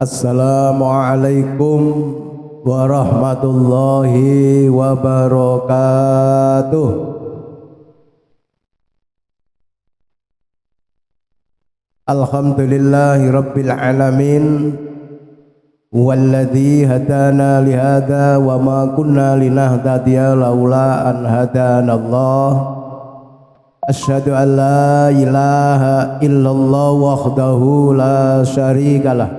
Assalamualaikum warahmatullahi wabarakatuh. Alhamdulillahi rabbil alamin. Walladzi hadana lihada wa ma kunna linahtadiya laula an hadanallah. Asyhadu an la ilaha illallah wahdahu la syarikalah.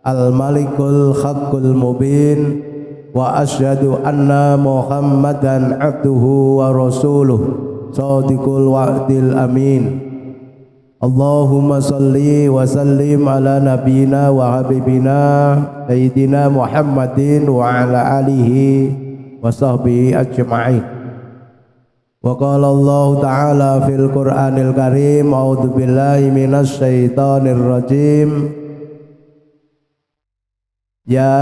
Al-Malikul Haqqul Mubin wa asyhadu anna Muhammadan abduhu wa rasuluh shadiqul wa'dil amin. Allahumma salli wa sallim ala nabiyyina wa habibina sayyidina Muhammadin wa ala alihi wa sahbihi ajma'in. Wa qala Allah ta'ala fil Qur'anil Karim, a'udzu billahi minasy syaithanir rajim. Ya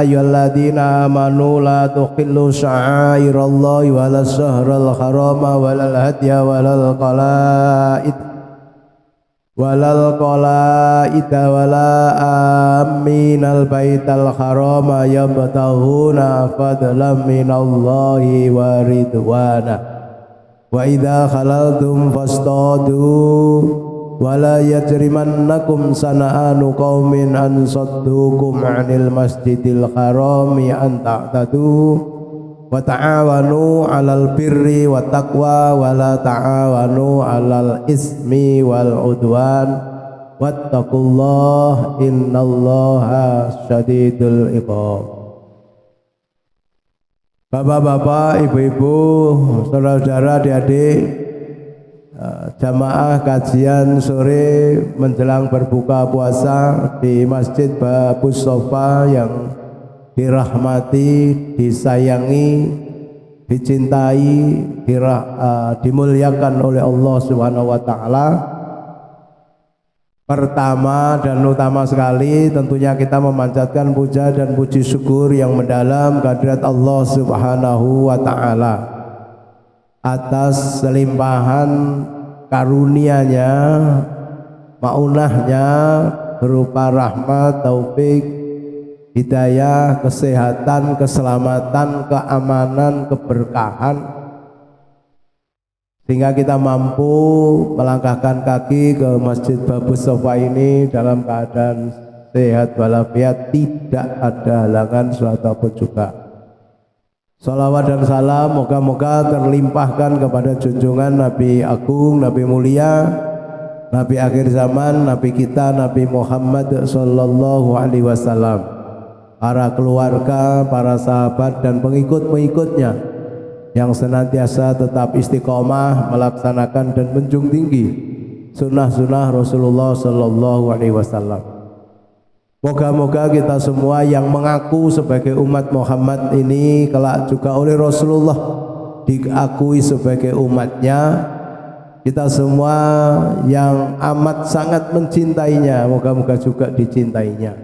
ayyuhalladzina amanu la tukhillu sya'airallahi wala syahral harama walal hadya walal qalaida wala aminal baital harama yabtaghuna fadlan minallahi wa ridwana wa idza khalaltum fastadu wala yajrimannakum sana'anu qaumin an saddukum 'anil masjidil harami an ta'tadu wa ta'awanu 'alal birri wat taqwa wala ta'awanu 'alal ismi wal 'udwan wattaqullaha innallaha syadidul iqab. Bapak-bapak, ibu-ibu, saudara-saudara, adik-adik, jamaah kajian sore menjelang berbuka puasa di Masjid Babus Sofa yang dirahmati, disayangi, dicintai, dimuliakan oleh Allah Subhanahu wa taala. Pertama dan utama sekali tentunya kita memanjatkan puja dan puji syukur yang mendalam kehadirat Allah Subhanahu wa taala atas selimpahan karunia-Nya, maunahnya berupa rahmat, taufik, hidayah, kesehatan, keselamatan, keamanan, keberkahan, sehingga kita mampu melangkahkan kaki ke Masjid Babus Sofa ini dalam keadaan sehat walafiat, tidak ada halangan suatu pun juga. Salawat dan salam moga-moga terlimpahkan kepada junjungan Nabi Agung, Nabi mulia, Nabi akhir zaman, Nabi kita, Nabi Muhammad sallallahu alaihi wasallam, para keluarga, para sahabat dan pengikut-pengikutnya yang senantiasa tetap istiqomah melaksanakan dan menjunjung tinggi sunnah-sunnah Rasulullah sallallahu alaihi wasallam. Moga-moga kita semua yang mengaku sebagai umat Muhammad ini kelak juga oleh Rasulullah diakui sebagai umatnya. Kita semua yang amat sangat mencintainya, moga-moga juga dicintainya,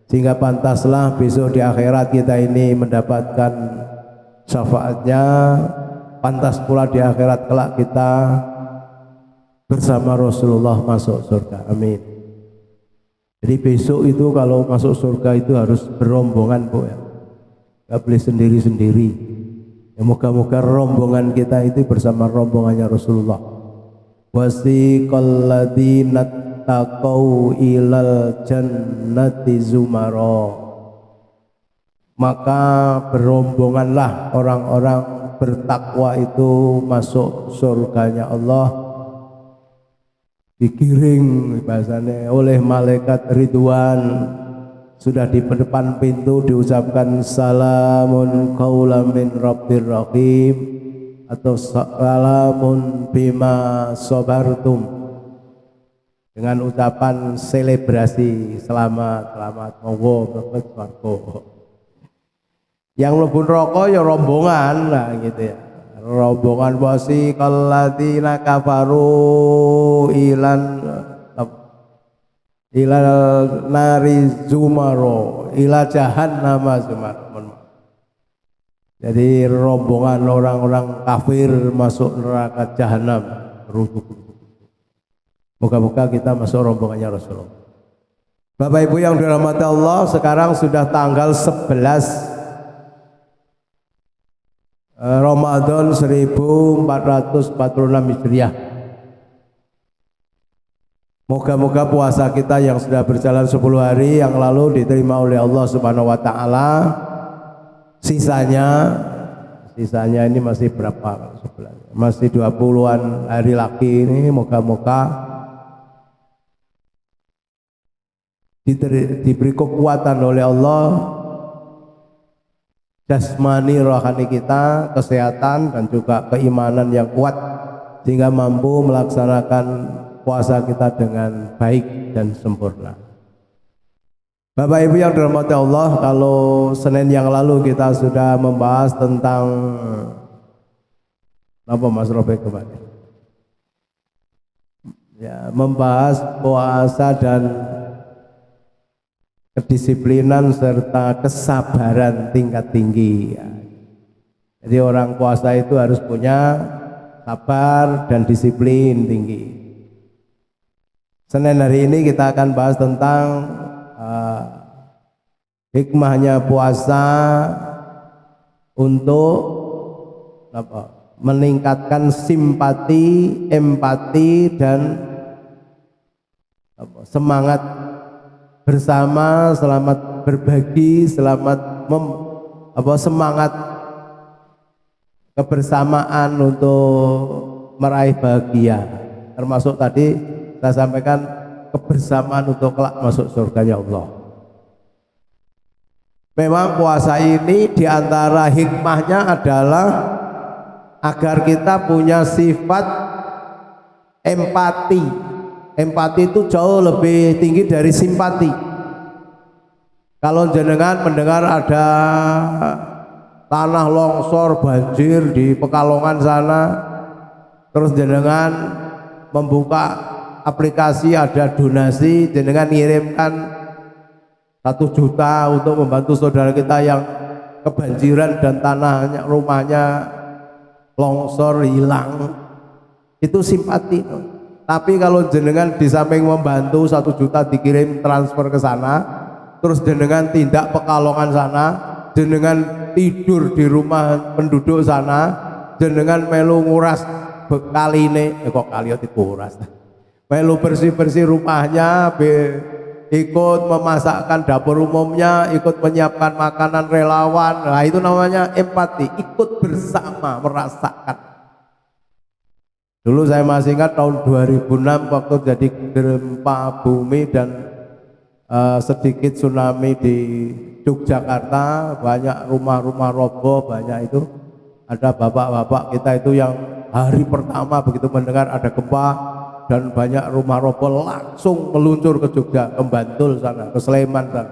sehingga pantaslah besok di akhirat kita ini mendapatkan syafaatnya. Pantas pula di akhirat kelak kita bersama Rasulullah masuk surga. Amin. Jadi besok itu kalau masuk surga itu harus berombongan, Bu, ya. Gak boleh sendiri-sendiri. Ya, moga-moga rombongan kita itu bersama rombongannya Rasulullah. Wasiqal ladzina taqau ilal jannati zumara. Maka berombonganlah orang-orang bertakwa itu masuk surganya Allah, digiring bahasanya oleh malaikat Ridwan. Sudah di depan pintu diucapkan salamun qaulam min rabbir rahim atau salamun bima sabartum, dengan ucapan selebrasi selamat monggo mlebet swarga. Yang mlebu neraka ya rombongan lah gitu ya. Rombongan wasiqal ladzina kafaru ilal nari zumaro ila jahannama zumaro. Jadi rombongan orang-orang kafir masuk neraka jahanam. Moga-moga kita masuk rombongannya Rasulullah. Bapak Ibu yang dirahmati Allah, sekarang sudah tanggal 11 Ramadan 1446 Hijriah. Moga-moga puasa kita yang sudah berjalan 10 hari yang lalu diterima oleh Allah Subhanahu wa taala. Sisanya ini masih berapa? 11. Masih 20-an hari lagi ini, moga-moga diberi kekuatan oleh Allah, jasmani rohani kita, kesehatan dan juga keimanan yang kuat sehingga mampu melaksanakan puasa kita dengan baik dan sempurna. Bapak Ibu yang dirahmati Allah, kalau Senin yang lalu kita sudah membahas tentang apa Mas Robek kemarin? Ya, membahas puasa dan kedisiplinan serta kesabaran tingkat tinggi. Jadi orang puasa itu harus punya sabar dan disiplin tinggi. Senin hari ini kita akan bahas tentang hikmahnya puasa untuk meningkatkan simpati, empati dan semangat bersama, selamat berbagi, selamat semangat kebersamaan untuk meraih bahagia. Termasuk tadi saya sampaikan kebersamaan untuk kelak masuk surganya Allah. Memang puasa ini diantara hikmahnya adalah agar kita punya sifat empati. Empati itu jauh lebih tinggi dari simpati. Kalau jenengan mendengar ada tanah longsor, banjir di Pekalongan sana, terus jenengan membuka aplikasi ada donasi, jenengan ngirimkan 1 juta untuk membantu saudara kita yang kebanjiran dan tanahnya, rumahnya longsor hilang, itu simpati. Tapi kalau jenengan di samping membantu 1 juta dikirim transfer ke sana, terus jenengan tindak Pekalongan sana, jenengan tidur di rumah penduduk sana, jenengan melu nguras bekaline, kok kalian dikuras, melu bersih-bersih rumahnya, ikut memasakkan dapur umumnya, ikut menyiapkan makanan relawan, nah itu namanya empati, ikut bersama merasakan. Dulu saya masih ingat tahun 2006 waktu jadi gempa bumi dan sedikit tsunami di Yogyakarta, banyak rumah-rumah roboh, banyak itu. Ada bapak-bapak kita itu yang hari pertama begitu mendengar ada gempa dan banyak rumah roboh langsung meluncur ke Jogja, ke Bantul sana, ke Sleman sana.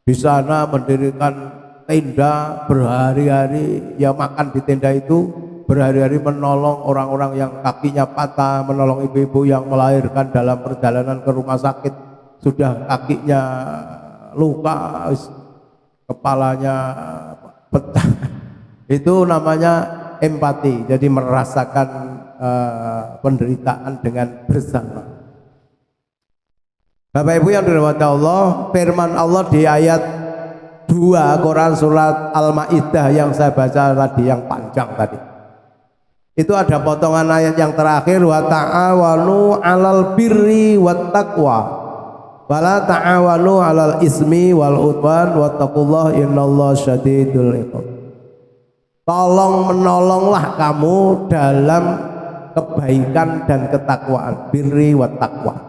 Di sana mendirikan tenda berhari-hari, ya makan di tenda itu, berhari-hari menolong orang-orang yang kakinya patah, menolong ibu-ibu yang melahirkan dalam perjalanan ke rumah sakit, sudah kakinya luka, kepalanya pecah. Itu namanya empati, jadi merasakan penderitaan dengan bersama. Bapak Ibu yang dirahmati Allah, firman Allah di ayat 2 Quran surat Al-Maidah yang saya baca tadi, yang panjang tadi. Itu ada potongan ayat yang terakhir, wa ta'awanu 'alal birri wat taqwa wala ta'awanu 'alal ismi wal udwan wattaqullaha innallaha syadidul iqab. Tolong menolonglah kamu dalam kebaikan dan ketakwaan, birri wat taqwa.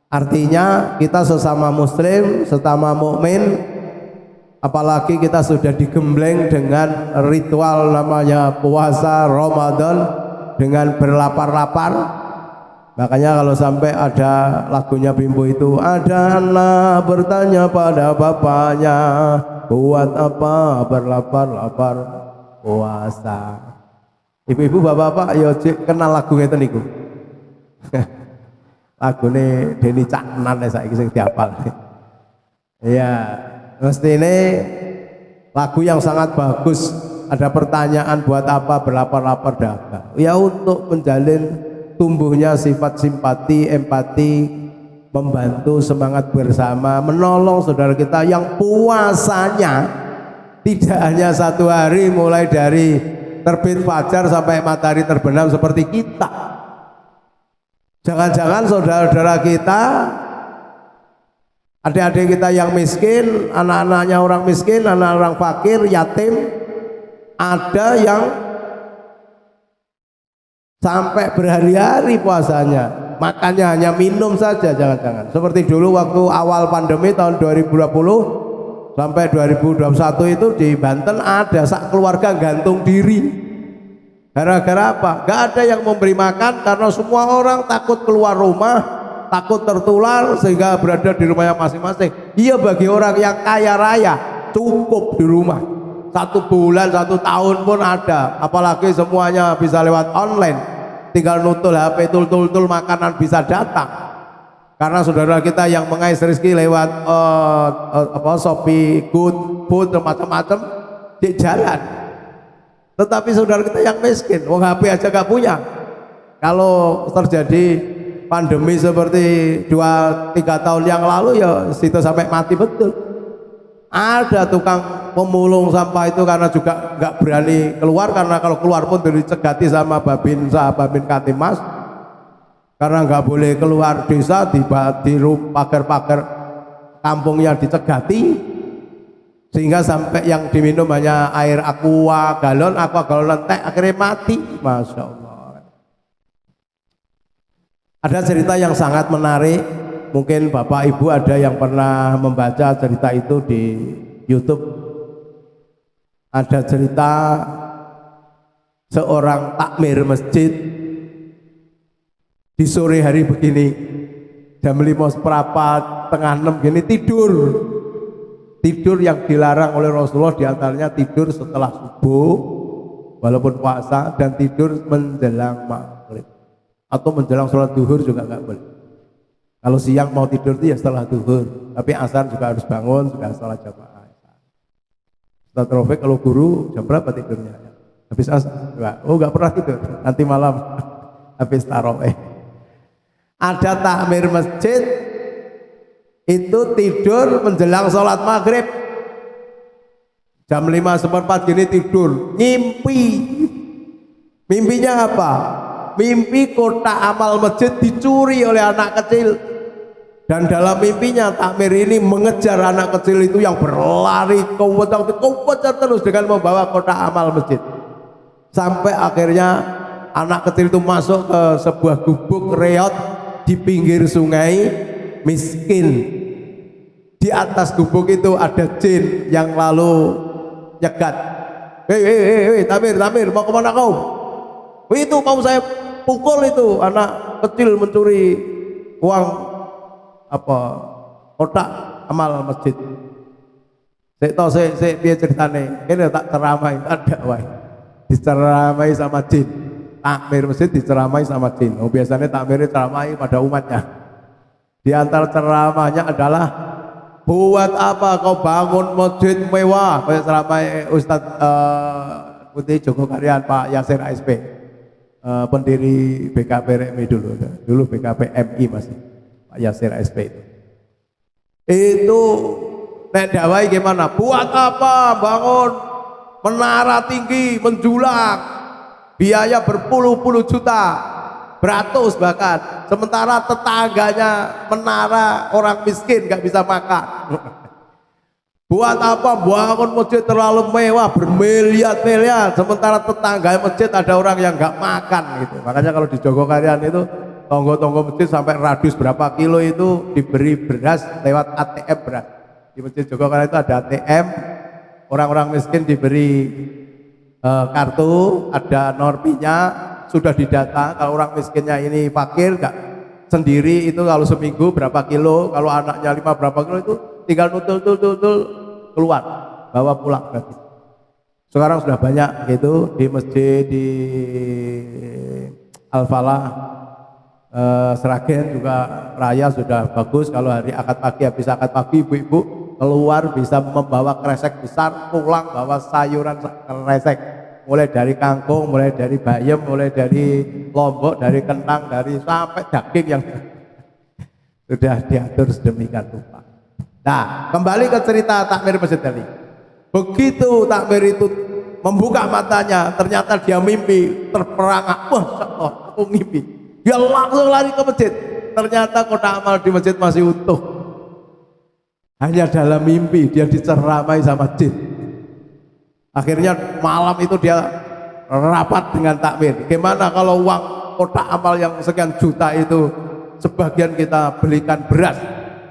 Artinya kita sesama muslim, sesama mukmin, apalagi kita sudah digembleng dengan ritual namanya puasa Ramadan dengan berlapar-lapar. Makanya kalau sampai ada lagunya Bimbo itu, ada anak bertanya pada bapaknya, buat apa berlapar-lapar puasa. Ibu-ibu bapak-bapak ya kenal lagu ngeten niku. Lagune Denny Caknan saiki sing dihafal. Iya. Mesti ini lagu yang sangat bagus. Ada pertanyaan, buat apa berlapar-lapar dagang? Ya untuk menjalin tumbuhnya sifat simpati, empati membantu semangat bersama, menolong saudara kita yang puasanya tidak hanya 1 hari mulai dari terbit fajar sampai matahari terbenam seperti kita. Jangan-jangan saudara-saudara kita, adik-adik kita yang miskin, anak-anaknya orang miskin, anak orang fakir, yatim, ada yang sampai berhari-hari puasanya, makannya hanya minum saja. Jangan-jangan seperti dulu waktu awal pandemi tahun 2020 sampai 2021 itu di Banten ada sak keluarga gantung diri. Gara-gara apa? Gak ada yang memberi makan karena semua orang takut keluar rumah, takut tertular sehingga berada di rumahnya masing-masing. Iya, bagi orang yang kaya raya cukup di rumah 1 bulan 1 tahun pun ada, apalagi semuanya bisa lewat online, tinggal nutul HP, tul makanan bisa datang. Karena saudara kita yang mengais rezeki lewat Shopee, GoFood, macam-macam di jalan. Tetapi saudara kita yang miskin, wong HP aja gak punya. Kalau terjadi pandemi seperti 2-3 tahun yang lalu, ya situ sampai mati betul. Ada tukang pemulung sampah itu karena juga nggak berani keluar, karena kalau keluar pun dicegati sama Babinsa, Babin Katimas, karena nggak boleh keluar desa, di pagar-pagar kampungnya dicegati, sehingga sampai yang diminum hanya air aqua galon teh, akhirnya mati. Masya Allah. Ada cerita yang sangat menarik, mungkin Bapak Ibu ada yang pernah membaca cerita itu di YouTube. Ada cerita seorang takmir masjid di sore hari begini, jam 5 seperempat, tengah 6 gini, tidur yang dilarang oleh Rasulullah, diantaranya tidur setelah subuh walaupun puasa, dan tidur menjelang maghrib atau menjelang sholat duhur juga nggak boleh. Kalau siang mau tidur itu ya setelah duhur, tapi asar juga harus bangun, sudah sholat jamaah. Ustaz Taufik kalau guru jam berapa tidurnya? Habis asar? Oh nggak pernah tidur, nanti malam habis tarawih. Ada takmir masjid itu tidur menjelang sholat maghrib, jam 5 seperempat gini tidur, mimpinya apa? Mimpi kotak amal masjid dicuri oleh anak kecil, dan dalam mimpinya takmir ini mengejar anak kecil itu yang berlari kejar terus dengan membawa kotak amal masjid, sampai akhirnya anak kecil itu masuk ke sebuah gubuk reot di pinggir sungai miskin. Di atas gubuk itu ada jin yang lalu nyegat, hei Tamir, mau kemana kau? Itu mau saya pukul itu anak kecil mencuri uang kotak amal masjid. Saya biar ceritane, ini tak ceramai, ada wae diceramai sama jin. Takmir masjid diceramai sama jin. Biasanya takmir ceramai pada umatnya. Di antara ceramahnya adalah, buat apa kau bangun masjid mewah? Kayak ceramai Ustadz Putih Joko Karyan, Pak Yasir ASP, pendiri BKP RMI dulu BKP MI masih, Pak Yasir ASP itu nek dawai gimana? Buat apa bangun menara tinggi menjulang, biaya berpuluh-puluh juta, beratus bahkan, sementara tetangganya menara orang miskin gak bisa makan. Buat apa bangun masjid terlalu mewah bermiliar-miliar, sementara tetangga masjid ada orang yang gak makan gitu. Makanya kalau di Jogokaryan itu tonggo-tonggo masjid sampai radius berapa kilo itu diberi beras lewat ATM beras. Di masjid Jogokaryan itu ada ATM, orang-orang miskin diberi kartu, ada norpinya, sudah didata. Kalau orang miskinnya ini fakir nggak sendiri, itu kalau seminggu berapa kilo, kalau anaknya 5 berapa kilo, itu tinggal nutul keluar, bawa pulang gratis. Sekarang sudah banyak gitu di masjid di Al-Falah, Seragen juga raya sudah bagus. Kalau hari akad pagi, habis akad pagi ibu-ibu keluar bisa membawa kresek besar, pulang bawa sayuran kresek, mulai dari kangkung, mulai dari bayam, mulai dari lombok, dari kentang, dari sampai daging yang Sudah diatur sedemikian rupa. Nah, kembali ke cerita takmir masjid tadi. Begitu takmir itu membuka matanya, ternyata dia mimpi terperangah. Wah, Allah, aku mimpi. Dia langsung lari ke masjid. Ternyata kotak amal di masjid masih utuh. Hanya dalam mimpi dia diceramai sama jin. Akhirnya malam itu dia rapat dengan takmir. Gimana kalau uang kotak amal yang sekian juta itu sebagian kita belikan beras?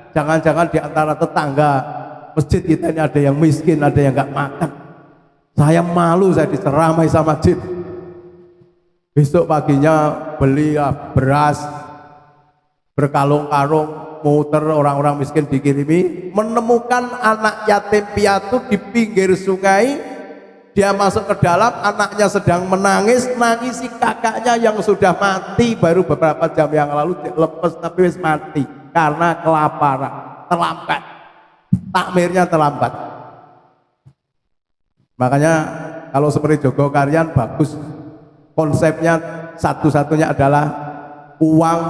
Jangan-jangan di antara tetangga masjid kita ini ada yang miskin, ada yang nggak makan. Saya malu, saya diceramai sama jin. Besok paginya beli beras berkalung-kalung, muter, orang-orang miskin dikirimi, menemukan anak yatim piatu di pinggir sungai. Dia masuk ke dalam, anaknya sedang menangis, nangisi kakaknya yang sudah mati baru beberapa jam yang lalu, lepas tapi wis mati karena kelaparan, terlambat. Takmirnya terlambat. Makanya kalau seperti Jogo Karyan bagus, konsepnya satu-satunya adalah uang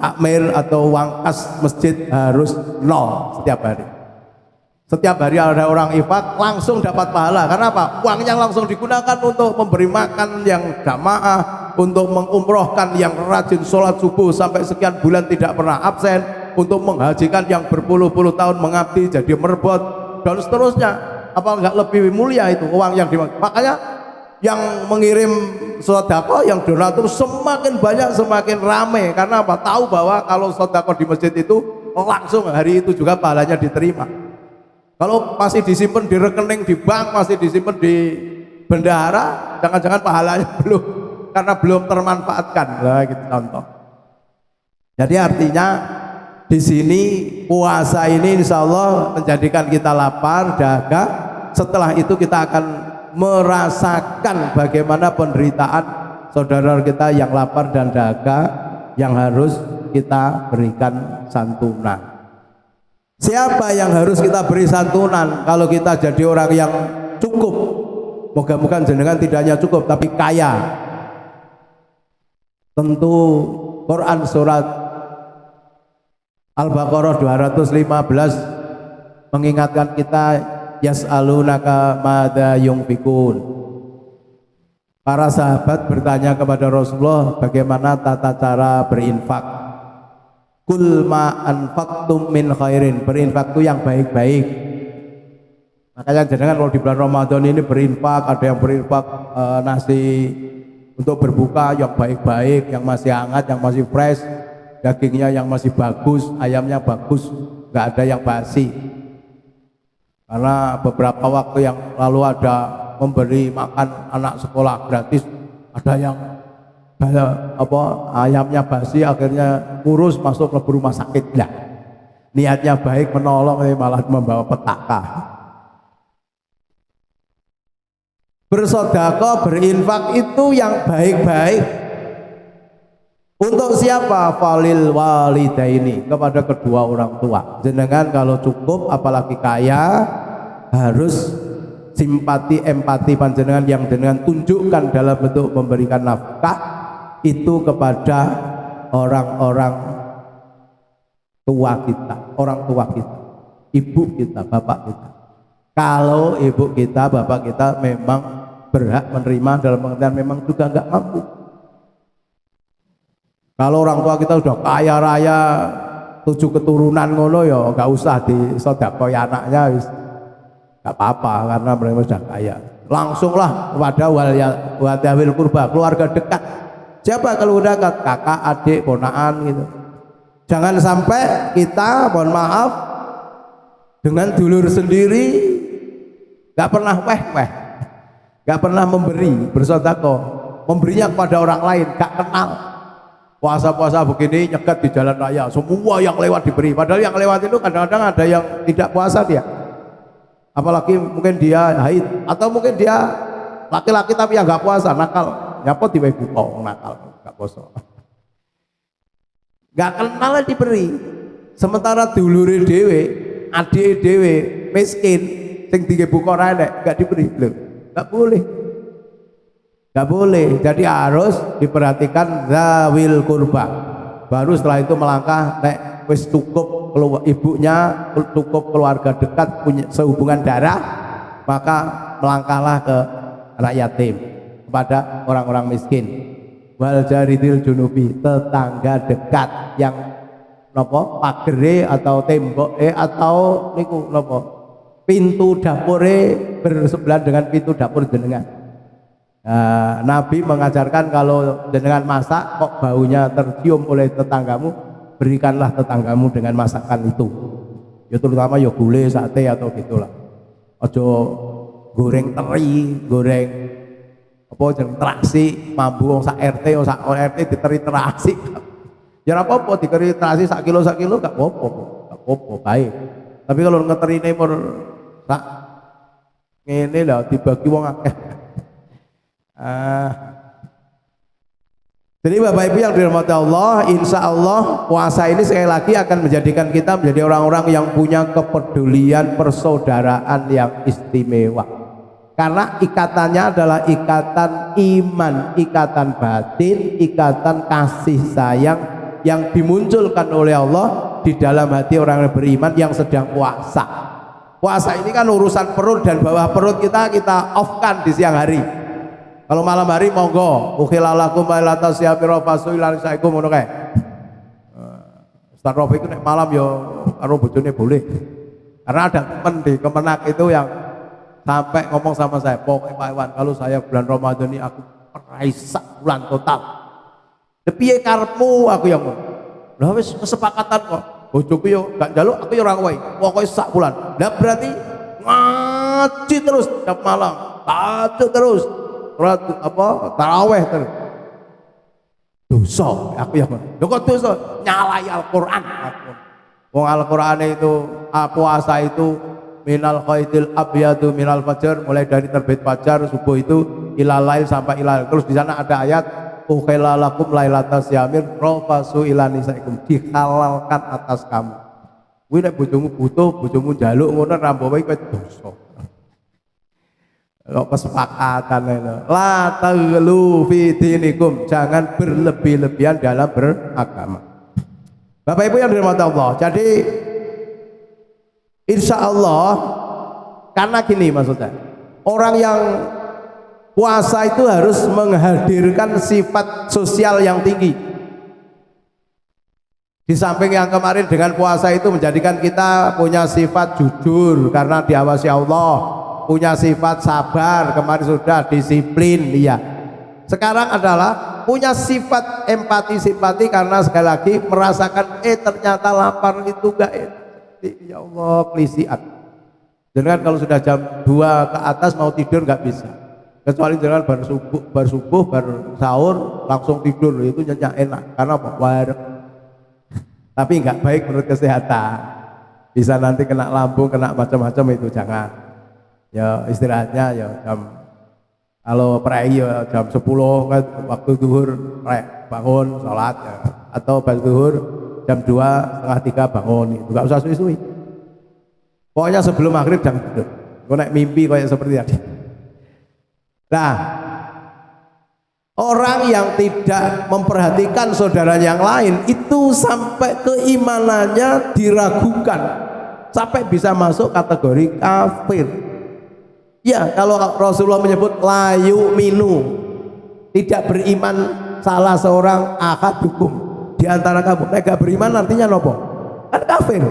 takmir atau uang kas masjid harus nol setiap hari. Setiap hari ada orang infak langsung dapat pahala. Karena apa? Uangnya langsung digunakan untuk memberi makan yang jamaah, untuk mengumrohkan yang rajin sholat subuh sampai sekian bulan tidak pernah absen, untuk menghajikan yang berpuluh-puluh tahun mengabdi jadi merbot dan seterusnya. Apa enggak lebih mulia itu uang yang dimakan? Makanya yang mengirim sedekah, yang donatur semakin banyak semakin ramai. Karena apa? Tahu bahwa kalau sedekah di masjid itu langsung hari itu juga pahalanya diterima. Kalau masih disimpan di rekening di bank, masih disimpan di bendahara, jangan-jangan pahalanya belum, karena belum termanfaatkan. Lah gitu contoh. Jadi artinya di sini puasa ini insya Allah menjadikan kita lapar, dahaga. Setelah itu kita akan merasakan bagaimana penderitaan saudara kita yang lapar dan dahaga, yang harus kita berikan santunan. Siapa yang harus kita beri santunan? Kalau kita jadi orang yang cukup, moga-moga jenengan tidak hanya cukup tapi kaya. Tentu Quran surat Al-Baqarah 215 mengingatkan kita, yas'alunaka madza yunfikun. Para sahabat bertanya kepada Rasulullah bagaimana tata cara berinfak. Kul ma anfaqtum min khairin, berinfak itu yang baik-baik. Makanya jangan kalau di bulan Ramadan ini berinfak, ada yang berinfak nasi untuk berbuka yang baik-baik, yang masih hangat, yang masih fresh, dagingnya yang masih bagus, ayamnya bagus, nggak ada yang basi. Karena beberapa waktu yang lalu ada memberi makan anak sekolah gratis, ada yang ayamnya basi, akhirnya kurus masuk ke rumah sakit. Lah, niatnya baik menolong malah membawa petaka. Bersedekah, berinfak itu yang baik-baik. Untuk siapa? Falil walidaini, kepada kedua orang tua. Jenengan kalau cukup apalagi kaya harus simpati empati panjenengan yang jenengan tunjukkan dalam bentuk memberikan nafkah itu kepada orang-orang tua kita, orang tua kita, ibu kita, bapak kita. Kalau ibu kita, bapak kita memang berhak menerima, dalam pengertian memang juga nggak mampu. Kalau orang tua kita sudah kaya raya 7 keturunan ngono ya nggak usah disodakoi anaknya, nggak apa-apa karena mereka sudah kaya. Langsunglah kepada waliyawil kurba, keluarga dekat. Siapa keluarga dekat? Kakak, adik, ponakan gitu. Jangan sampai kita, mohon maaf, dengan dulur sendiri nggak pernah nggak pernah memberi bersedekah, memberinya kepada orang lain, nggak kenal. Puasa-puasa begini nyegat di jalan raya, semua yang lewat diberi, padahal yang lewat itu kadang-kadang ada yang tidak puasa dia, apalagi mungkin dia haid atau mungkin dia laki-laki tapi yang nggak puasa, nakal, nyapa tiba buka nakal, nggak puasa, nggak kenal diberi. Sementara dulure dewe, adik dewe miskin, sing tinggi buka rene nggak diberi, loh, nggak boleh. Gak boleh, jadi harus diperhatikan zawil kurba. Baru setelah itu melangkah nek wis cukup ibunya, cukup keluarga dekat, punya sehubungan darah, maka melangkahlah ke anak yatim, kepada orang-orang miskin. Wal jaridil junubi, tetangga dekat yang napa pagere atau tembok atau niku napa pintu dapure bersebelahan dengan pintu dapur jenengan. Nah, Nabi mengajarkan kalau jenengan masak kok baunya tercium oleh tetanggamu, berikanlah tetanggamu dengan masakan itu. Ya terutama ya gulai, sate atau gitulah. Ojo goreng teri, goreng apa jeneng terasi, mambu wong sak RT, wong sak RT diteri terasi. Ya ora apa-apa dikeri terasi sak kilo gak apa-apa, baik. Tapi kalau ngeterine mur sak ngene lho dibagi wong akeh. Jadi Bapak Ibu yang dirahmati Allah, insya Allah puasa ini sekali lagi akan menjadikan kita menjadi orang-orang yang punya kepedulian persaudaraan yang istimewa. Karena ikatannya adalah ikatan iman, ikatan batin, ikatan kasih sayang yang dimunculkan oleh Allah di dalam hati orang yang beriman yang sedang puasa. Puasa ini kan urusan perut dan bawah perut kita off-kan di siang hari. Kalau malam hari monggo, ukhilalakum mailata siyamiro fasuilan saikum ngono kae. Ustaz Rafiq nek malam yo karo bojone boleh. Karena ada teman di Kemenak itu yang sampai ngomong sama saya, pokoknya Pak Iwan, kalau saya bulan Ramadan ini aku sak bulan total. Piye karepmu aku yang ngono. Lah wis kesepakatan kok. Bojoku yo gak njaluk, aku yo ora kowe. Pokoke sak bulan. Lah berarti ngaji terus tiap malam, tahajud terus. Apa taraweh terus dosa aku ya kok dosa nyalai Al-Quran wong Al-Quran itu puasa itu minal khaidil abyadu minal fajar, mulai dari terbit fajar subuh itu ilal lail sampai ilal, terus di sana ada ayat ukhilalakum lailatas yamin rofasu ilanisaikum, dihalalkan atas kamu. Kuwi nek bojomu butuh, bojomu njaluk ngono rambawe kowe dosa. Kok kesepakatan itu la taghlu fi dinikum, jangan berlebih-lebihan dalam beragama. Bapak Ibu yang dirahmati Allah, jadi insya Allah karena gini maksudnya, orang yang puasa itu harus menghadirkan sifat sosial yang tinggi. Di samping yang kemarin dengan puasa itu menjadikan kita punya sifat jujur karena diawasi Allah, punya sifat sabar, kemarin sudah disiplin, iya. Sekarang adalah punya sifat empati simpati karena sekali lagi merasakan ternyata lapar itu gak enak. Ya Allah, kelisian. Jangan kalau sudah jam 2 ke atas mau tidur nggak bisa. Kecuali jangan baru subuh, baru sahur langsung tidur, itu nyenyak enak. Karena apa? Warek. Tapi nggak baik menurut kesehatan. Bisa nanti kena lambung, kena macam-macam, itu jangan. Ya istirahatnya ya kalau prei ya jam 10 kan waktu zuhur bangun sholat ya. Atau pas zuhur jam 2 setengah 3 bangun, itu nggak usah suwi-suwi. Pokoknya sebelum maghrib jangan tidur. Kau naik mimpi kayak seperti tadi. Nah, orang yang tidak memperhatikan saudara yang lain itu sampai keimanannya diragukan, sampai bisa masuk kategori kafir. Ya, kalau Rasulullah menyebut layu minu, tidak beriman salah seorang ahadukum di antara kamu. Nek gak beriman artinya nopo? Kan kafir.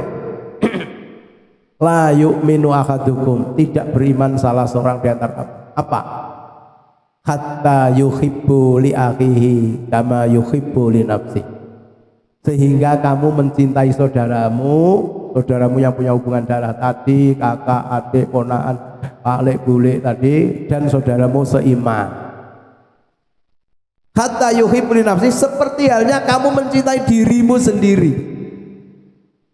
Layu minu ahadukum, tidak beriman salah seorang di antara kamu. Apa? Hatta yuhibbu li akhihi kama yuhibbu li nafsi. Sehingga kamu mencintai saudaramu yang punya hubungan darah tadi, kakak, adik, ponakan, alik, bule tadi, dan saudaramu seiman. Hatta yuhibbu li nafsi, seperti halnya kamu mencintai dirimu sendiri.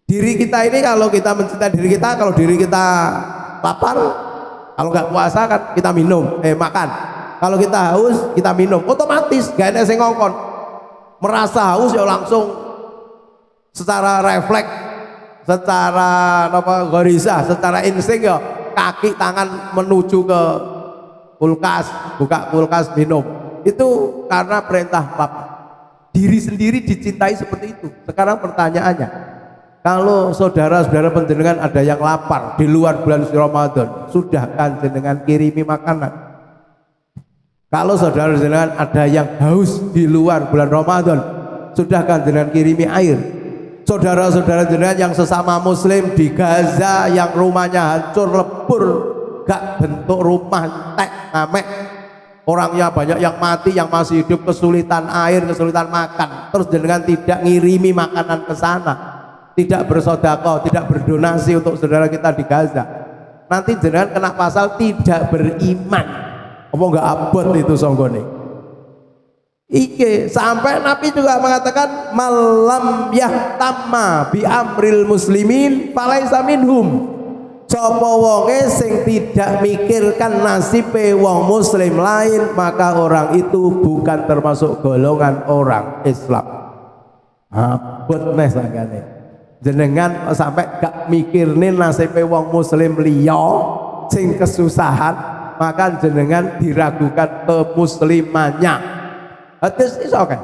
Diri kita ini kalau kita mencintai diri kita, kalau diri kita lapar, kalau nggak puasa kan kita minum, makan. Kalau kita haus, kita minum, otomatis gak ada yang ngongkon. Merasa haus ya langsung secara refleks, secara gharisa, secara insting ya kaki tangan menuju ke kulkas, buka kulkas minum. Itu karena perintah Bapak. Diri sendiri dicintai seperti itu. Sekarang pertanyaannya, Kalau saudara-saudara panjenengan ada yang lapar di luar bulan Ramadan, sudah kan jenengan kirimi makanan. Kalau saudara jenengan ada yang haus di luar bulan Ramadan, sudah kan jenengan kirimi air. Saudara-saudara jenengan yang sesama muslim di Gaza yang rumahnya hancur lebur, gak bentuk rumah, tek ngamek, orangnya banyak yang mati, yang masih hidup kesulitan air, kesulitan makan, terus jenengan tidak ngirimi makanan ke sana, tidak bersedekah, tidak berdonasi untuk saudara kita di Gaza, nanti jenengan kena pasal tidak beriman. Apa enggak abot itu songgone? Ike sampai Nabi juga mengatakan malam yahtamma bi amril muslimin falaisa minhum. Sapa wonge sing tidak mikirkan nasibe wong muslim lain, maka orang itu bukan termasuk golongan orang Islam. Abot nih sakjane. Jenengan sampai gak mikirin nasibe wong muslim liya sing kesusahan, maka jenengan diragukan kemuslimannya. Hadis is okay.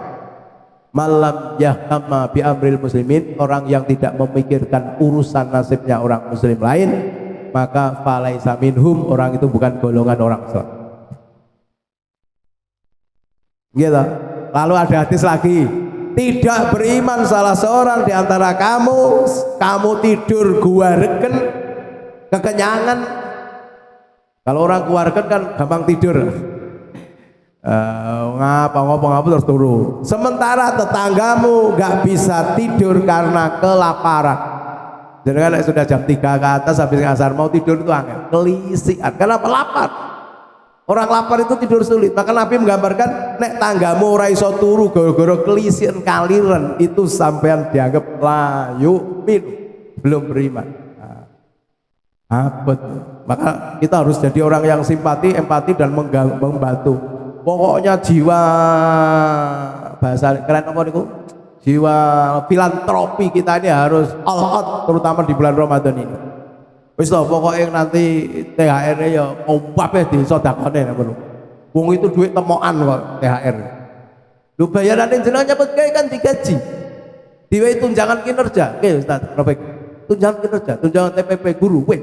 Malam yahtamma bi amril muslimin, orang yang tidak memikirkan urusan nasibnya orang muslim lain, maka falaisa minhum, orang itu bukan golongan orang Islam. Gitu. Lalu ada hadis lagi, tidak beriman salah seorang di antara kamu tidur gua reken kekenyangan. Kalau orang gua reken kan gampang tidur. Ngapa terus turu. Sementara tetanggamu gak bisa tidur karena kelaparan. Jadi kan sudah jam 3 ke atas habis asar mau tidur itu angin, kelisian. Kenapa? Lapar. Orang lapar itu tidur sulit. Maka Nabi menggambarkan nek tanggamu ora iso turu gara-gara kelisian kaliren, itu sampean dianggap layu minum, belum beriman. Abot. Maka kita harus jadi orang yang simpati, empati dan membantu. Pokoknya jiwa bahasa keren apa niku? Jiwa filantropi kita ini harus all out, terutama di bulan Ramadan ini. Wis to, pokoknya nanti THR-nya ya ompap di sedekahne napa lho. Wong itu duit temokan kok THR. Lho bayarane jenengan nyebut kae kan digaji. Diwehi tunjangan kinerja. Oke Ustaz, Profek. Tunjangan kinerja, tunjangan TPP guru kowe.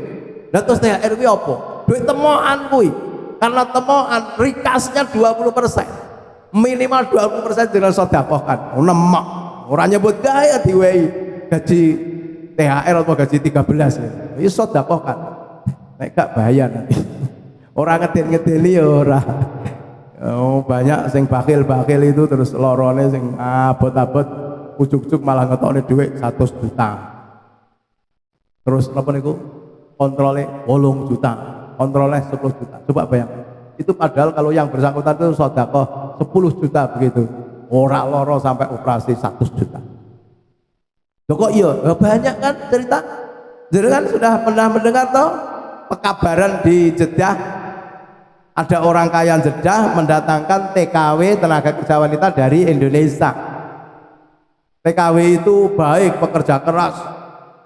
Lah terus THR kuwi apa? Duit temokan kuwi. Karena temokan rikasnya 20%, minimal 20% dengan sedekahkan. Nemok orang nyebut gaya diwehi gaji THR atau gaji 13 ya. Itu sedekahkan. Nek gak bahaya nanti. Orang ngeden-ngedeni ya ora. Oh, banyak sing bakil-bakil itu terus lorone sing abot-abot ujug-ujug malah ngetokne duit 100 juta. Terus apa niku? Kontrole 8 juta. Kontrolnya 10 juta. Coba bayangkan. Itu padahal kalau yang bersangkutan itu sedekah 10 juta begitu. Orang loro sampai operasi 100 juta. Loh kok iya? Banyak kan cerita. Jadi kan sudah pernah mendengar toh pekabaran di Jeddah, ada orang kaya Jeddah mendatangkan TKW tenaga kerja wanita dari Indonesia. TKW itu baik, pekerja keras.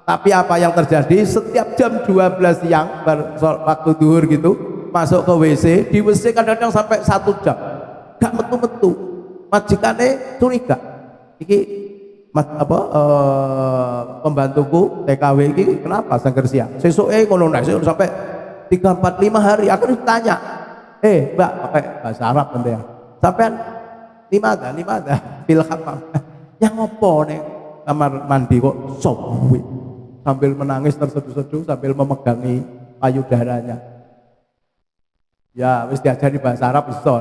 Tapi apa yang terjadi, setiap jam 12 siang waktu duhur gitu masuk ke WC, di WC kadang-kadang sampai 1 jam gak metu-metu. Majikannya curiga, iki pembantuku TKW ini kenapa sangger siang sesuai ngono sampai 3-4-5 hari. Aku ditanya, mbak pakai bahasa Arab nanti ya, sampean lima ada filham yang ngopo nih kamar mandi kok sowi, sambil menangis terseduh-seduh sambil memegangi payudaranya. Ya wis diajari bahasa Arab iso.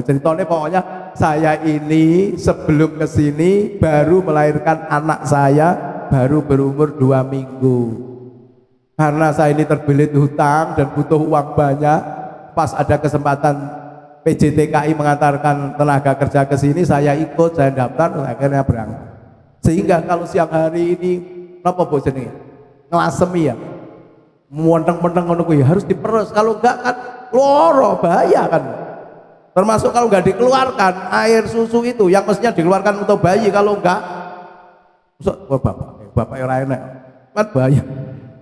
Ceritanya pokoknya saya ini sebelum kesini baru melahirkan anak saya, baru berumur 2 minggu. Karena saya ini terbelit hutang dan butuh uang banyak, pas ada kesempatan PJTKI mengantarkan tenaga kerja ke sini, saya ikut, saya daftar, akhirnya berangkat. Sehingga kalau siang hari ini apa bu jenenge ngelasemi ya, muanteng-muanteng ngono kuwi harus diperes, kalau enggak kan loro bahaya kan. Termasuk kalau enggak dikeluarkan air susu itu yang mestinya dikeluarkan untuk bayi, kalau enggak bapak ora enak kan bahaya.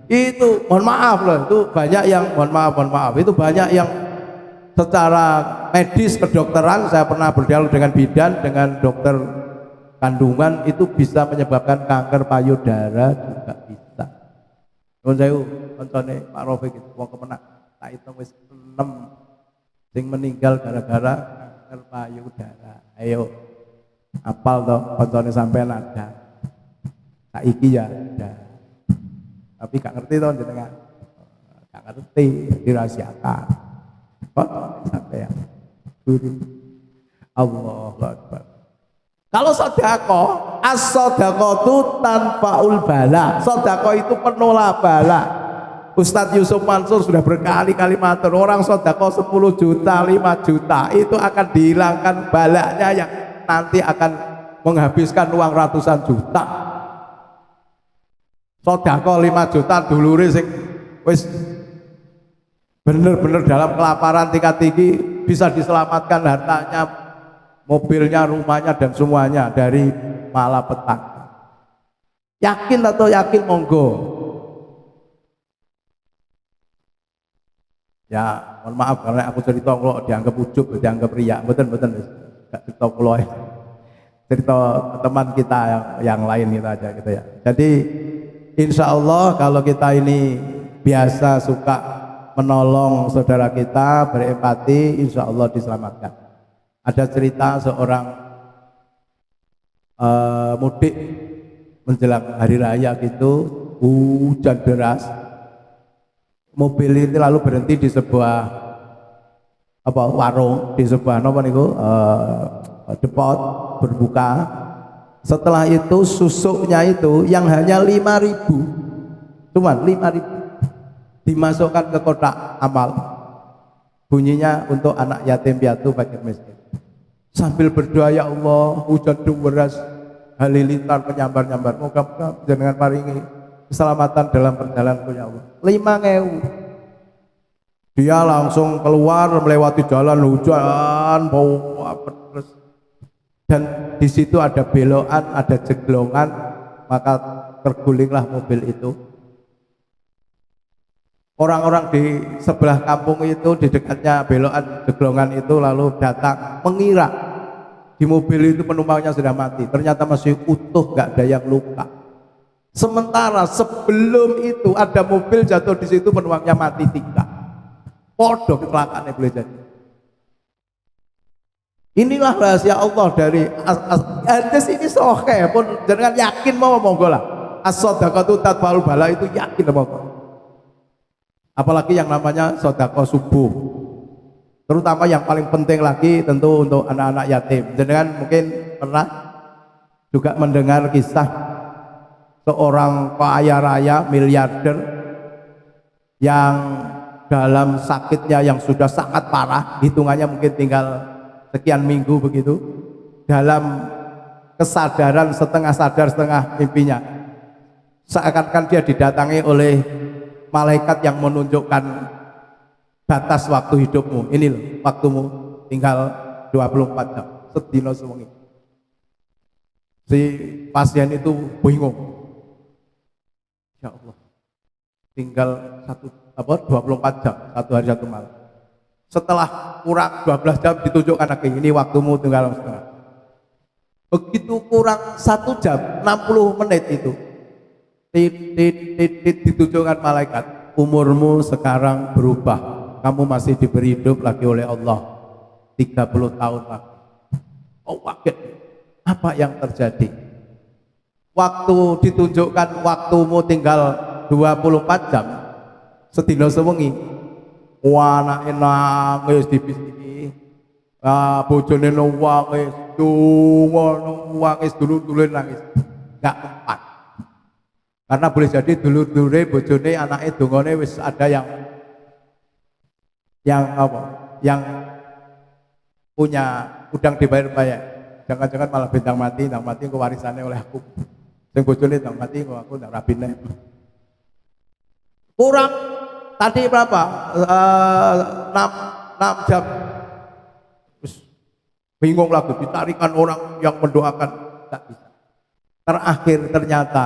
Itu mohon maaf loh, itu banyak yang mohon maaf itu banyak yang secara medis kedokteran, saya pernah berdialog dengan bidan, dengan dokter kandungan itu bisa menyebabkan kanker payudara juga bisa. Nuwun sewu koncone Pak Rafiq itu wong kemenak tak hitung wis 6 sing meninggal gara-gara kanker payudara. Ayo apal toh koncone sampean ada. Saiki ya ada. Tapi gak ngerti toh jenengan. Gak ngerti dirahasiakan. Kok sampean guru Allahu Akbar. Kalau sedekah, as-shadaqatu tanfaul bala. Sedekah itu penolak bala. Ustadz Yusuf Mansur sudah berkali-kali matur, orang sedekah 10 juta, 5 juta itu akan dihilangkan balanya yang nanti akan menghabiskan uang ratusan juta. Sedekah 5 juta dulure sing wis bener-bener dalam kelaparan tingkat tinggi bisa diselamatkan hartanya, mobilnya, rumahnya dan semuanya dari malapetaka. Yakin atau yakin monggo. Ya, mohon maaf karena aku cerita kalau dianggap ujub, dianggap riak, betul gak cerita kalau cerita teman kita yang lain kita aja gitu ya. Jadi insya Allah kalau kita ini biasa suka menolong saudara kita, berempati, insya Allah diselamatkan. Ada cerita seorang mudik menjelang hari raya gitu, hujan deras. Mobil ini lalu berhenti di sebuah warung, di sebuah depot berbuka. Setelah itu susuknya itu yang hanya 5.000, cuma 5.000 dimasukkan ke kotak amal. Bunyinya untuk anak yatim piatu fakir miskin. Sambil berdoa, ya Allah, hujan deras halilintar menyambar-nyambar, moga-moga jenengan paringi keselamatan dalam perjalananku ya Allah. 5.000. Dia langsung keluar melewati jalan hujan, bau pedes. Dan di situ ada belokan, ada jeglongan, maka tergulinglah mobil itu. Orang-orang di sebelah kampung itu, di dekatnya belokan jeglongan itu lalu datang mengira di mobil itu penumpangnya sudah mati. Ternyata masih utuh, gak ada yang luka. Sementara sebelum itu ada mobil jatuh di situ, penumpangnya mati 3. Podo kecelakaan boleh jadi. Inilah rahasia Allah dari hadis ini sahih pun jangan yakin mau monggo lah. As-shadaqatu tatfa'ul bala itu yakin monggo. Apalagi yang namanya sedekah subuh. Terutama yang paling penting lagi tentu untuk anak-anak yatim. Jangan mungkin pernah juga mendengar kisah seorang kaya raya miliarder yang dalam sakitnya yang sudah sangat parah, hitungannya mungkin tinggal sekian minggu begitu, dalam kesadaran setengah sadar setengah mimpinya, seakan-akan dia didatangi oleh malaikat yang menunjukkan batas waktu hidupmu. Ini loh waktumu tinggal 24 jam sedina sewengi. Si pasien itu bingung, ya Allah, tinggal 24 jam, 1 hari 1 malam. Setelah kurang 12 jam ditunjukkan lagi, ini waktumu tinggal setengah. Begitu kurang 1 jam 60 menit itu ditunjukkan malaikat, umurmu sekarang berubah, kamu masih diberi hidup lagi oleh Allah 30 tahun lagi. Oh kaget, apa yang terjadi? Waktu ditunjukkan waktumu tinggal 24 jam sedina sewengi, anake nangis dibisiki, bojone nangis, nangis, dulur-dulur nangis, gak tempat. Karena boleh jadi dulur-dulure bojone anake dongane wis ada yang punya udang dibayar-bayar. Jangan-jangan malah bintang mati ke warisannya oleh aku. Sing bojone ndang mati kok aku ndak rabine. Kurang tadi berapa? 6 jam. Terus bingung lagi, ditarikan orang yang mendoakan, tak bisa. Terakhir ternyata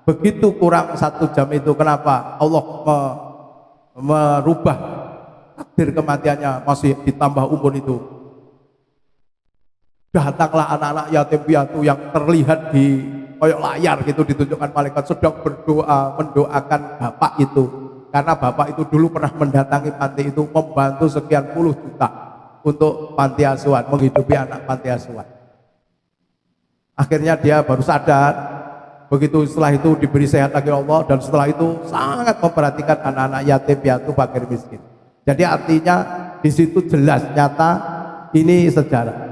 begitu kurang 1 jam itu, kenapa Allah merubah takdir kematiannya, masih ditambah umur itu Datanglah anak-anak yatim piatu yang terlihat di koyok layar gitu, ditunjukkan malaikat sedang berdoa mendoakan bapak itu, karena bapak itu dulu pernah mendatangi panti itu, membantu sekian puluh juta untuk panti asuhan, menghidupi anak panti asuhan. Akhirnya dia baru sadar, begitu setelah itu diberi sehat lagi Allah, dan setelah itu sangat memperhatikan anak-anak yatim piatu fakir miskin. Jadi artinya di situ jelas nyata, ini sejarah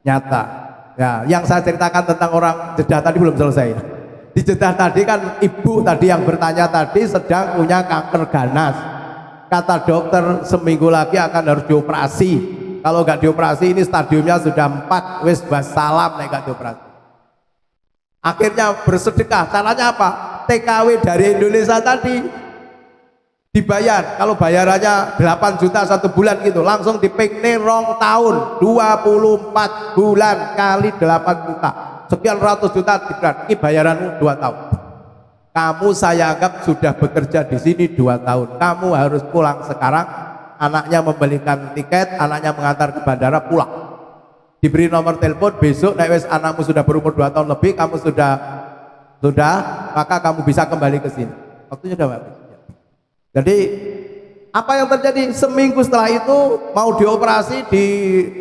nyata. Ya, yang saya ceritakan tentang orang Jeddah tadi belum selesai. Di Jeddah tadi kan ibu tadi yang bertanya tadi sedang punya kanker ganas. Kata dokter seminggu lagi akan harus dioperasi. Kalau nggak dioperasi ini stadiumnya sudah 4, wis wassalam nek nggak dioperasi. Akhirnya bersedekah. Caranya apa? TKW dari Indonesia tadi dibayar, kalau bayarannya 8 juta 1 bulan gitu, langsung dipikne 2 tahun, 24 bulan kali 8 juta, sekian ratus juta ini bayaranmu 2 tahun. Kamu saya anggap sudah bekerja di sini 2 tahun, kamu harus pulang sekarang. Anaknya membelikan tiket, anaknya mengantar ke bandara, pulang, diberi nomor telepon, besok nek wis anakmu sudah berumur 2 tahun lebih, kamu sudah maka kamu bisa kembali ke sini, waktunya sudah habis. Jadi apa yang terjadi seminggu setelah itu mau dioperasi, di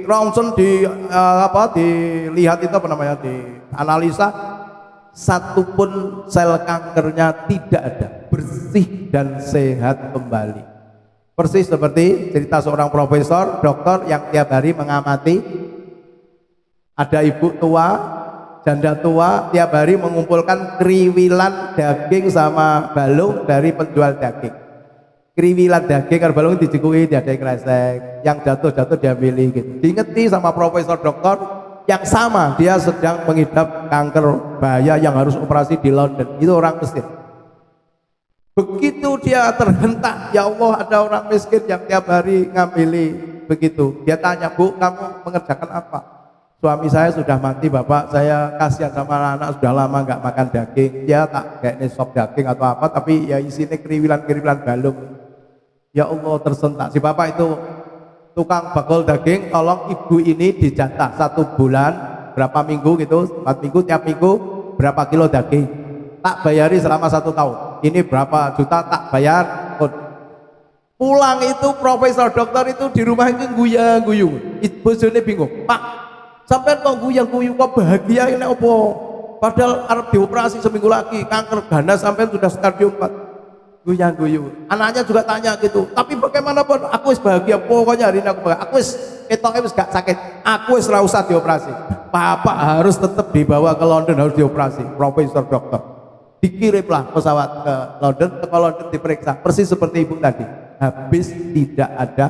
ronsen, dilihat itu apa namanya, dianalisa, satupun sel kankernya tidak ada, bersih dan sehat kembali. Persis seperti cerita seorang profesor dokter yang tiap hari mengamati, ada ibu tua, janda tua, tiap hari mengumpulkan kriwilan daging sama balung dari penjual daging. Kriwilan daging karo balung dijikui, diadai kresek, yang jatuh-jatuh diambil gitu. Diingeti sama profesor dokter yang sama, dia sedang mengidap kanker bahaya yang harus operasi di London, itu orang Mesir. Begitu dia terhentak, ya Allah ada orang miskin yang tiap hari ngamili begitu. Dia tanya, Bu, kamu mengerjakan apa? Suami saya sudah mati Bapak, saya kasihan sama anak-anak, sudah lama nggak makan daging. Dia tak kayak sop daging atau apa, tapi ya isinya kriwilan-kriwilan balung. Ya Allah, tersentak. Si bapak itu tukang bakul daging, tolong ibu ini dijatah 1 bulan berapa minggu gitu, 4 minggu, tiap minggu berapa kilo daging, tak bayari selama 1 tahun, ini berapa juta tak bayar. Pulang itu profesor dokter itu di rumah itu guyang-guyung, bojone bingung, Pak sampai kok guyang-guyung, kok bahagia ini apa, padahal harus dioperasi seminggu lagi, kanker ganas sampai sudah stadium 4. Guyang-guyung. Anaknya juga tanya gitu, tapi bagaimanapun aku wis bahagia, pokoknya hari ini aku bahagia, aku wis ketoknya wis gak sakit, aku wis ora usah dioperasi. Bapak harus tetap dibawa ke London, harus dioperasi. Profesor dokter dikirimlah pesawat ke London, ke London diperiksa, persis seperti ibu tadi, habis tidak ada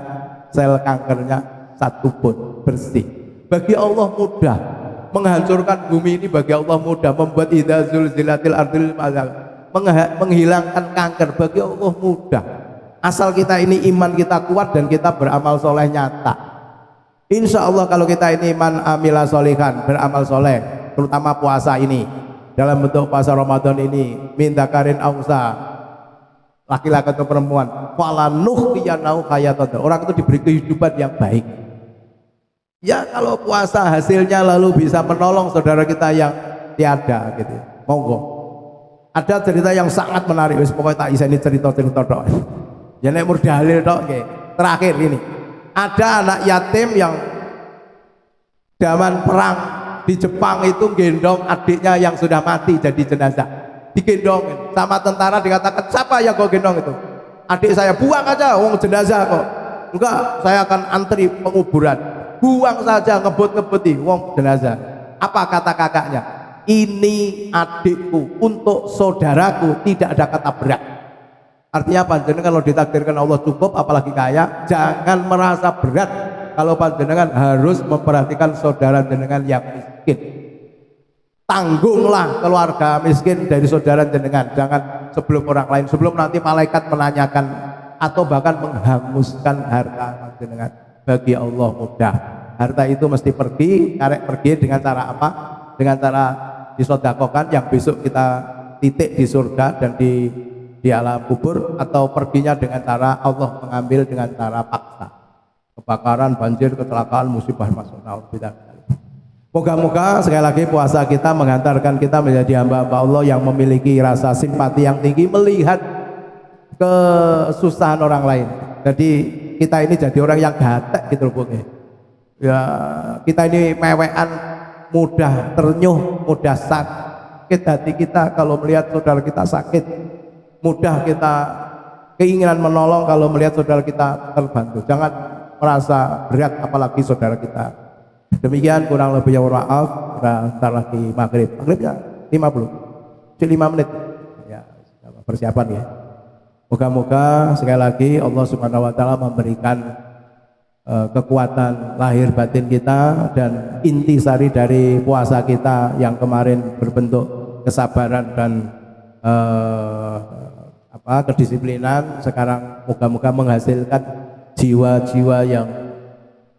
sel kankernya satupun, bersih. Bagi Allah mudah menghancurkan bumi ini, bagi Allah mudah membuat idza zulzilatil ardil zilzalaha, menghilangkan kanker, bagi Allah mudah, asal kita ini iman kita kuat dan kita beramal soleh nyata. Insya Allah kalau kita ini iman amila solihan, beramal soleh, terutama puasa ini dalam bentuk puasa Ramadan ini, minta karin ausa, laki-laki atau perempuan, falanuhyiyannahu hayatan, orang itu diberi kehidupan yang baik. Ya kalau puasa hasilnya lalu bisa menolong saudara kita yang tiada gitu, monggo. Ada cerita yang sangat menarik, wis pokoknya tak iseni cerita-cerita tok. Ya nek mur dalil tok nggih. Terakhir ini, ada anak yatim yang zaman perang di Jepang itu gendong adiknya yang sudah mati jadi jenazah. Digendong sama tentara, dikatakan, "Siapa yang kau gendong itu?" "Adik saya." "Buang aja, wong jenazah kok." "Enggak, saya akan antri penguburan." "Buang saja, ngebut-ngebuti wong jenazah." Apa kata kakaknya? "Ini adikku, untuk saudaraku tidak ada kata berat." Artinya panjenengan kalau ditakdirkan Allah cukup, apalagi kaya, jangan merasa berat kalau panjenengan harus memperhatikan saudara jenengan yang miskin. Tanggunglah keluarga miskin dari saudara jenengan, jangan sebelum orang lain, sebelum nanti malaikat menanyakan atau bahkan menghanguskan harta panjenengan. Bagi Allah mudah, harta itu mesti pergi, karek pergi dengan cara apa? Dengan cara disodakokan yang besok kita titik di surga dan di alam kubur, atau perginya dengan cara Allah mengambil dengan cara paksa, kebakaran, banjir, kecelakaan, musibah, masuk naudzubillah. Moga-moga sekali lagi puasa kita menghantarkan kita menjadi hamba-hamba Allah yang memiliki rasa simpati yang tinggi melihat kesusahan orang lain. Jadi kita ini jadi orang yang gatek gitu loh, ya kita ini mewean, mudah ternyuh, mudah sakit hati kita kalau melihat saudara kita sakit, mudah kita keinginan menolong kalau melihat saudara kita terbantu. Jangan merasa berat apalagi saudara kita. Demikian kurang lebihnya mohon maaf. Ntar lagi maghrib ya 50 5 menit ya, persiapan ya. Moga-moga sekali lagi Allah Subhanahu wa taala memberikan kekuatan lahir batin kita dan intisari dari puasa kita yang kemarin berbentuk kesabaran dan kedisiplinan, sekarang moga-moga menghasilkan jiwa-jiwa yang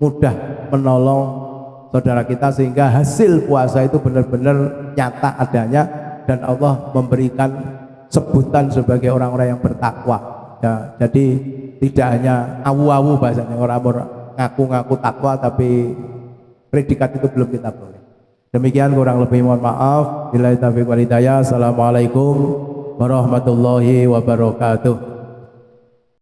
mudah menolong saudara kita sehingga hasil puasa itu benar-benar nyata adanya dan Allah memberikan sebutan sebagai orang-orang yang bertakwa ya. Jadi tidak hanya awu-awu bahasanya, orang-orang ngaku-ngaku takwa tapi predikat itu belum kita peroleh. Demikian kurang lebih mohon maaf. Billahi taufiq wal hidayah. Assalamualaikum warahmatullahi wabarakatuh.